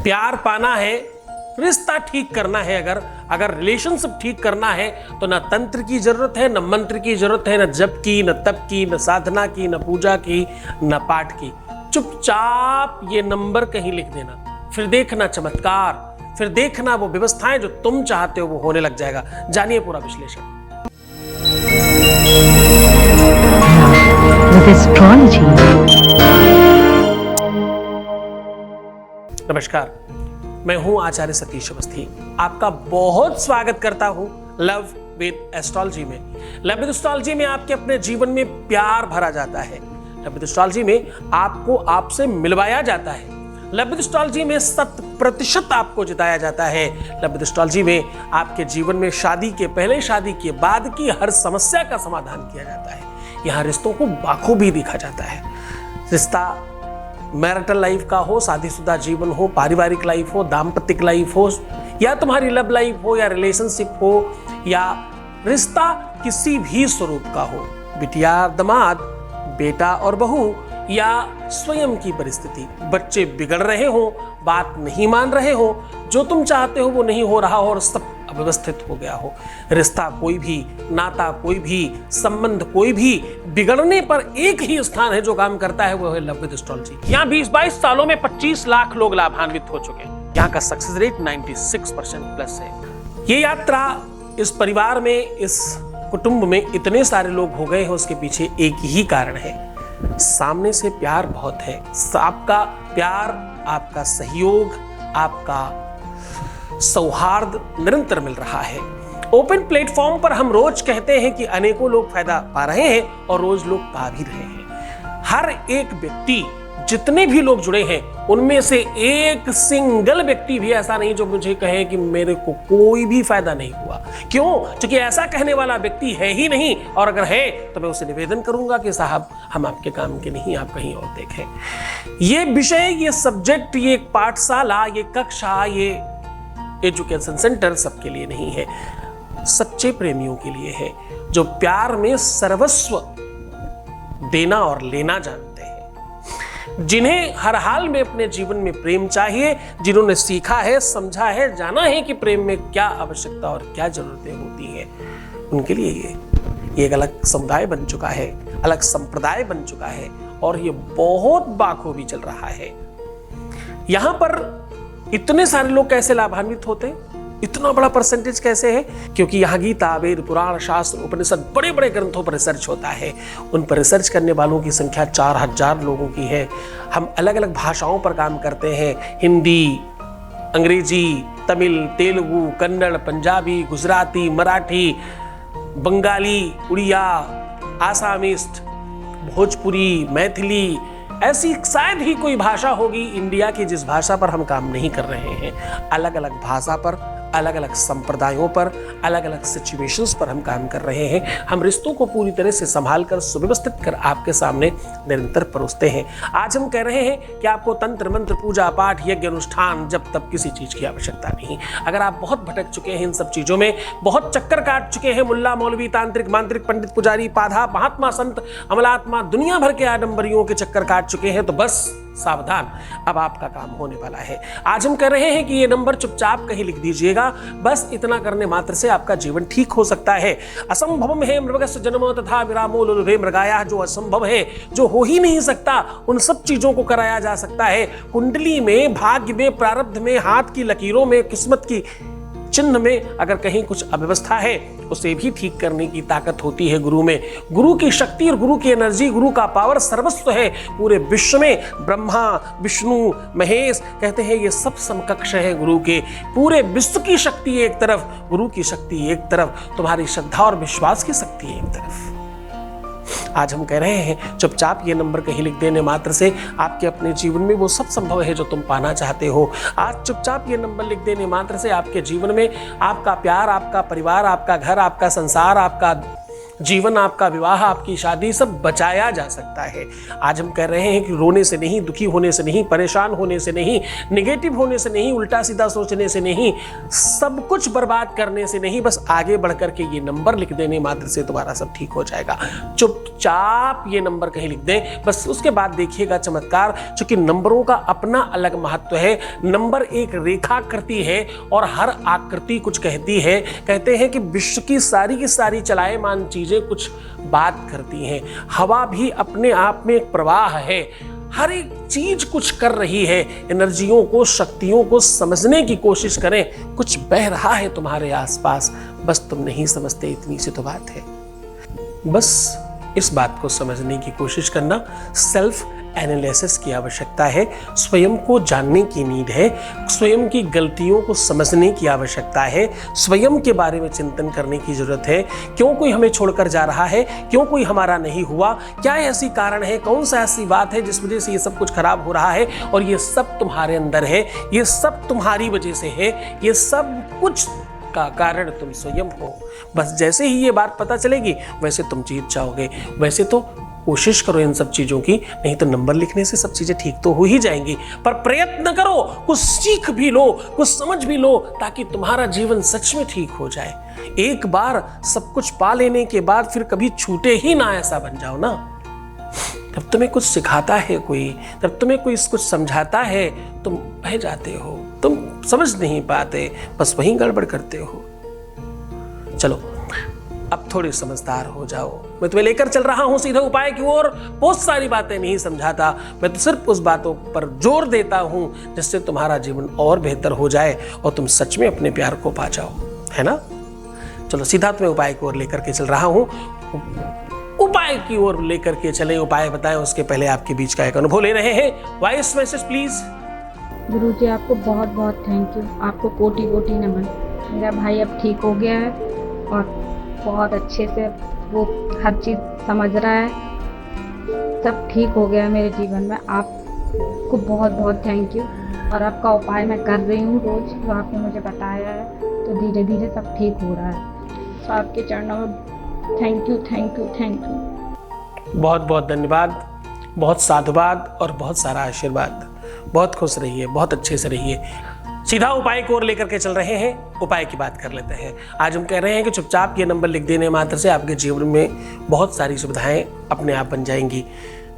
प्यार पाना है, रिश्ता ठीक करना है, अगर रिलेशनशिप ठीक करना है तो न तंत्र की जरूरत है, न मंत्र की जरूरत है, न जप की, न तप की, न साधना की, न पूजा की, न पाठ की। चुपचाप ये नंबर कहीं लिख देना, फिर देखना चमत्कार, फिर देखना वो व्यवस्थाएं जो तुम चाहते हो वो होने लग जाएगा। जानिए पूरा विश्लेषण। नमस्कार, मैं हूं आचार्य सतीश अवस्थी। आपका बहुत स्वागत करता हूं लव विद एस्ट्रोलॉजी में। लव विद एस्ट्रोलॉजी में आपके अपने जीवन में प्यार भरा जाता है। लव विद एस्ट्रोलॉजी में आपको आपसे मिलवाया जाता है। लव विद एस्ट्रोलॉजी में 100% आपको जिताया जाता है। लव विद एस्ट्रोलॉजी में आपके जीवन में शादी के पहले, शादी के बाद की हर समस्या का समाधान किया जाता है। यहाँ रिश्तों को बाखूबी देखा जाता है। रिश्ता मैरिटल लाइफ का हो, शादीशुदा जीवन हो, पारिवारिक लाइफ हो, दाम्पत्य लाइफ हो, या तुम्हारी लव लाइफ हो, या रिलेशनशिप हो, या रिश्ता किसी भी स्वरूप का हो, बिटिया दमाद, बेटा और बहू, या स्वयं की परिस्थिति, बच्चे बिगड़ रहे हो, बात नहीं मान रहे हो, जो तुम चाहते हो वो नहीं हो रहा हो और सब अव्यवस्थित हो गया हो, रिश्ता कोई भी, नाता कोई भी, संबंध कोई भी, बिगड़ने पर एक ही स्थान है जो काम करता है, वो है लव विद एस्ट्रोलॉजी। यहाँ 20-22 सालों में 25 लाख लोग लाभान्वित हो चुके हैं। यहाँ का सक्सेस रेट 96% प्लस है। ये यात्रा, इस परिवार में, इस कुटुंब में इतने सारे लोग हो गए हैं, उसके पीछे एक ही कारण है, सामने से प्यार बहुत है। आपका प्यार, आपका सहयोग, आपका सौहार्द निरंतर मिल रहा है। ओपन प्लेटफॉर्म पर हम रोज कहते हैं कि अनेकों लोग फायदा पा रहे हैं और रोज लोग पा भी रहे हैं। हर एक व्यक्ति, जितने भी लोग जुड़े हैं, उनमें से एक सिंगल व्यक्ति भी ऐसा नहीं जो मुझे कहे कि मेरे को कोई भी फायदा नहीं हुआ। क्यों? क्योंकि ऐसा कहने वाला व्यक्ति है ही नहीं, और अगर है तो मैं उसे निवेदन करूंगा कि साहब हम आपके काम के नहीं, आप कहीं और देखें। ये विषय, ये सब्जेक्ट, ये पाठशाला, ये कक्षा, ये एजुकेशन सेंटर सबके लिए नहीं है, सच्चे प्रेमियों के लिए है, जो प्यार में सर्वस्व देना और लेना जानते हैं, जिन्हें हर हाल में अपने जीवन में प्रेम चाहिए, जिन्होंने सीखा है, समझा है, जाना है कि प्रेम में क्या आवश्यकता और क्या जरूरतें होती हैं, उनके लिए ये एक अलग समुदाय बन चुका है, अलग संप्रदाय बन चुका है, और ये बहुत बाखूबी चल रहा है। यहां पर इतने सारे लोग कैसे लाभान्वित होते हैं, इतना बड़ा परसेंटेज कैसे है? क्योंकि यहाँ गीता, वेद, पुराण, शास्त्र, उपनिषद, बड़े बड़े ग्रंथों पर रिसर्च होता है। उन पर रिसर्च करने वालों की संख्या 4000 लोगों की है। हम अलग अलग भाषाओं पर काम करते हैं, हिंदी, अंग्रेजी, तमिल, तेलुगु, कन्नड़, पंजाबी, गुजराती, मराठी, बंगाली, उड़िया, आसामिस्ट, भोजपुरी, मैथिली, ऐसी शायद ही कोई भाषा होगी इंडिया की जिस भाषा पर हम काम नहीं कर रहे हैं। अलग अलग भाषा पर, अलग अलग संप्रदायों पर, अलग अलग सिचुएशंस पर हम काम कर रहे हैं। हम रिश्तों को पूरी तरह से संभाल कर, सुव्यवस्थित कर आपके सामने निरंतर परोसते हैं। आज हम कह रहे हैं कि आपको तंत्र मंत्र, पूजा पाठ, यज्ञ अनुष्ठान, जब तब किसी चीज की आवश्यकता नहीं। अगर आप बहुत भटक चुके हैं इन सब चीजों में, बहुत चक्कर काट चुके हैं, मुल्ला मौलवी, तांत्रिक, मांत्रिक, पंडित, पुजारी, पाधा, महात्मा, संत, अमलात्मा, दुनिया भर के आडंबरियों के चक्कर काट चुके हैं, तो बस सावधान, अब आपका काम होने वाला है। आज हम कह रहे हैं कि ये नंबर चुपचाप कहीं लिख दीजिएगा। बस इतना करने मात्र से आपका जीवन ठीक हो सकता है। असंभवम है मृगस्य जन्मो तथा विरामो लुलुभे मृगाया, जो असंभव है, जो हो ही नहीं सकता, उन सब चीजों को कराया जा सकता है। कुंडली में, भाग्य में, प्रारब्ध में, हाथ की लकीरों में, किस्मत की चिन्ह में अगर कहीं कुछ अव्यवस्था है, उसे भी ठीक करने की ताकत होती है गुरु में। गुरु की शक्ति और गुरु की एनर्जी, गुरु का पावर सर्वस्व है पूरे विश्व में। ब्रह्मा, विष्णु, महेश कहते हैं ये सब समकक्ष है गुरु के। पूरे विश्व की शक्ति एक तरफ, गुरु की शक्ति एक तरफ, तुम्हारी श्रद्धा और विश्वास की शक्ति एक तरफ। आज हम कह रहे हैं चुपचाप ये नंबर कहीं लिख देने मात्र से आपके अपने जीवन में वो सब संभव है जो तुम पाना चाहते हो। आज चुपचाप ये नंबर लिख देने मात्र से आपके जीवन में आपका प्यार, आपका परिवार, आपका घर, आपका संसार, आपका जीवन आपका, विवाह, आपकी शादी सब बचाया जा सकता है। आज हम कह रहे हैं कि रोने से नहीं, दुखी होने से नहीं, परेशान होने से नहीं, निगेटिव होने से नहीं, उल्टा सीधा सोचने से नहीं, सब कुछ बर्बाद करने से नहीं, बस आगे बढ़ करके ये नंबर लिख देने मात्र से तुम्हारा सब ठीक हो जाएगा। चुपचाप ये नंबर कहीं लिख दें, बस उसके बाद देखिएगा चमत्कार। क्योंकि नंबरों का अपना अलग महत्व है। नंबर एक रेखा करती है और हर आकृति कुछ कहती है। कहते हैं कि विश्व की सारी चलायमान चीजें कुछ बात करती हैं। हवा भी अपने आप में एक प्रवाह है, हर एक चीज कुछ कर रही है। एनर्जियों को, शक्तियों को समझने की कोशिश करें, कुछ बह रहा है तुम्हारे आसपास, बस तुम नहीं समझते, इतनी सी तो बात है। बस इस बात को समझने की कोशिश करना, सेल्फ एनालिसिस की आवश्यकता है, स्वयं को जानने की नीड है, स्वयं की गलतियों को समझने की आवश्यकता है, स्वयं के बारे में चिंतन करने की जरूरत है। क्यों कोई हमें छोड़कर जा रहा है, क्यों कोई हमारा नहीं हुआ, क्या ऐसी कारण है, कौन सा ऐसी बात है जिस वजह से ये सब कुछ खराब हो रहा है, और ये सब तुम्हारे अंदर है, ये सब तुम्हारी वजह से है, ये सब कुछ का कारण तुम स्वयं हो। बस जैसे ही ये बात पता चलेगी वैसे तुम जीत जाओगे। वैसे तो कोशिश करो इन सब चीजों की, नहीं तो नंबर लिखने से सब चीजें ठीक तो हो ही जाएंगी, पर प्रयत्न करो, कुछ सीख भी लो, कुछ समझ भी लो, ताकि तुम्हारा जीवन सच में ठीक हो जाए। एक बार सब कुछ पा लेने के बाद फिर कभी छूटे ही ना, ऐसा बन जाओ ना। जब तुम्हें कुछ सिखाता है कोई, जब तुम्हें कोई कुछ समझाता है, तुम बह जाते हो, तुम समझ नहीं पाते, बस वहीं गड़बड़ करते हो। चलो अब थोड़े समझदार हो जाओ। मैं तुम्हें लेकर चल रहा हूं सीधे उपाय की ओर। बहुत सारी बातें नहीं समझाता, मैं तो सिर्फ उस बातों पर जोर देता हूं जिससे तुम्हारा जीवन और बेहतर हो जाए और तुम सच में अपने प्यार को पा जाओ, है ना। चलो सीधा तुम्हें उपाय की ओर लेकर के चल रहा हूं। उपाय की ओर लेकर के चले, उपाय बताएं उसके पहले आपके बीच का एक अनुभव ले रहे हैं। Voice message please. गुरुजी आपको बहुत बहुत थैंक यू, आपको कोटि कोटि नमन। मेरा भाई अब ठीक हो गया है और बहुत अच्छे से वो हर चीज़ समझ रहा है, सब ठीक हो गया है मेरे जीवन में। आपको बहुत बहुत थैंक यू। और आपका उपाय मैं कर रही हूँ रोज, जो आपने मुझे बताया है, तो धीरे धीरे सब ठीक हो रहा है। तो आपके चरणों में thank you thank you thank you. बहुत बहुत धन्यवाद, बहुत साधुवाद और बहुत सारा आशीर्वाद। बहुत खुश रहिए, बहुत अच्छे से रहिए। सीधा उपाय की ओर लेकर के चल रहे हैं, उपाय की बात कर लेते हैं। आज हम कह रहे हैं कि चुपचाप ये नंबर लिख देने मात्र से आपके जीवन में बहुत सारी सुविधाएं अपने आप बन जाएंगी।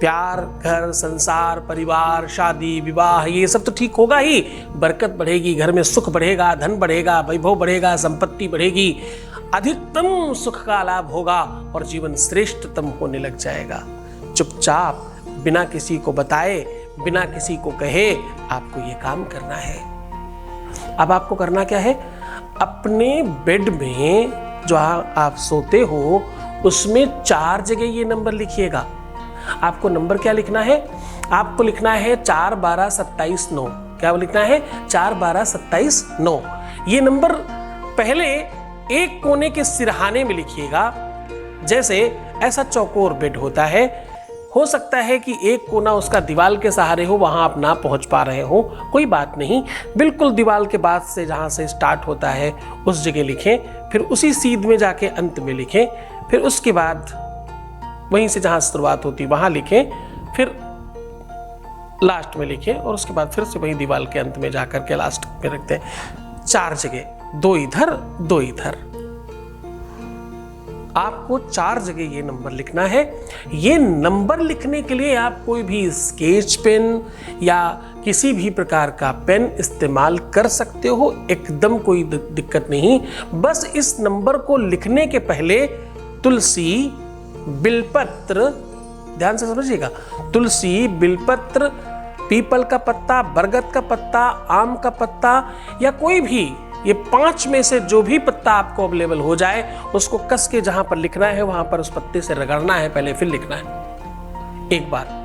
प्यार, घर, संसार, परिवार, शादी, विवाह, ये सब तो ठीक होगा ही। बरकत बढ़ेगी, घर में सुख बढ़ेगा, धन बढ़ेगा, वैभव बढ़ेगा, संपत्ति बढ़ेगी, अधिकतम सुख का लाभ होगा और जीवन श्रेष्ठतम होने लग जाएगा। चुपचाप बिना किसी को बताए, बिना किसी को कहे आपको ये काम करना है। अब आपको करना क्या है, अपने बेड में जो आप सोते हो उसमें 4 जगह ये नंबर लिखिएगा। आपको नंबर क्या लिखना है, आपको लिखना है 4 12 27 9। क्या लिखना है, 4 12 27 9। ये नंबर पहले एक कोने के सिरहाने में लिखिएगा। जैसे ऐसा चौकोर बेड होता है, हो सकता है कि एक कोना उसका दीवार के सहारे हो, वहां आप ना पहुंच पा रहे हो, कोई बात नहीं, बिल्कुल दीवार के बाद से जहां से स्टार्ट होता है उस जगह लिखें, फिर उसी सीध में जाके अंत में लिखें, फिर उसके बाद वहीं से जहां शुरुआत होती है वहां लिखें, फिर लास्ट में लिखें और उसके बाद फिर से वहीं दीवार के अंत में जाकर के लास्ट में रखते हैं। 4 जगह, 2 इधर 2 इधर। आपको 4 जगह ये नंबर लिखना है। ये नंबर लिखने के लिए आप कोई भी स्केच पेन या किसी भी प्रकार का पेन इस्तेमाल कर सकते हो, एकदम कोई दिक्कत नहीं। बस इस नंबर को लिखने के पहले तुलसी, बिलपत्र, ध्यान से समझिएगा, तुलसी, बिलपत्र, पीपल का पत्ता, बरगद का पत्ता, आम का पत्ता या कोई भी, ये 5 में से जो भी पत्ता आपको अवेलेबल हो जाए उसको कस के जहां पर लिखना है वहां पर उस पत्ते से रगड़ना है पहले, फिर लिखना है एक बार।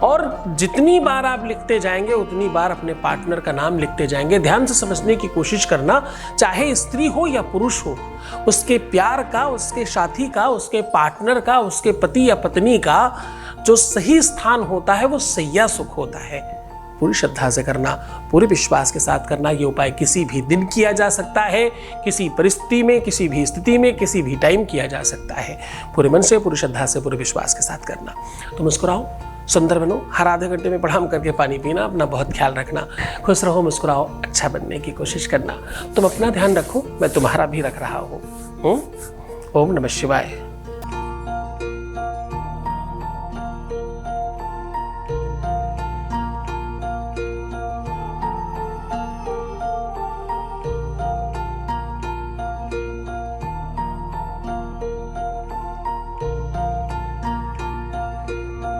और जितनी बार आप लिखते जाएंगे उतनी बार अपने पार्टनर का नाम लिखते जाएंगे। ध्यान से समझने की कोशिश करना, चाहे स्त्री हो या पुरुष हो, उसके प्यार का, उसके साथी का, उसके पार्टनर का, उसके पति या पत्नी का जो सही स्थान होता है वो सैया सुख होता है। पूरी श्रद्धा से करना, पूरे विश्वास के साथ करना। ये उपाय किसी भी दिन किया जा सकता है, किसी परिस्थिति में, किसी भी स्थिति में, किसी भी टाइम किया जा सकता है। पूरे मन से, पूरी श्रद्धा से, पूरे विश्वास के साथ करना। तो मुस्कुराओ, सुंदर बनो, हर आधे घंटे में प्रणाम करके पानी पीना, अपना बहुत ख्याल रखना, खुश रहो, मुस्कुराओ, अच्छा बनने की कोशिश करना। तुम अपना ध्यान रखो, मैं तुम्हारा भी रख रहा हूँ। ओम नमः शिवाय।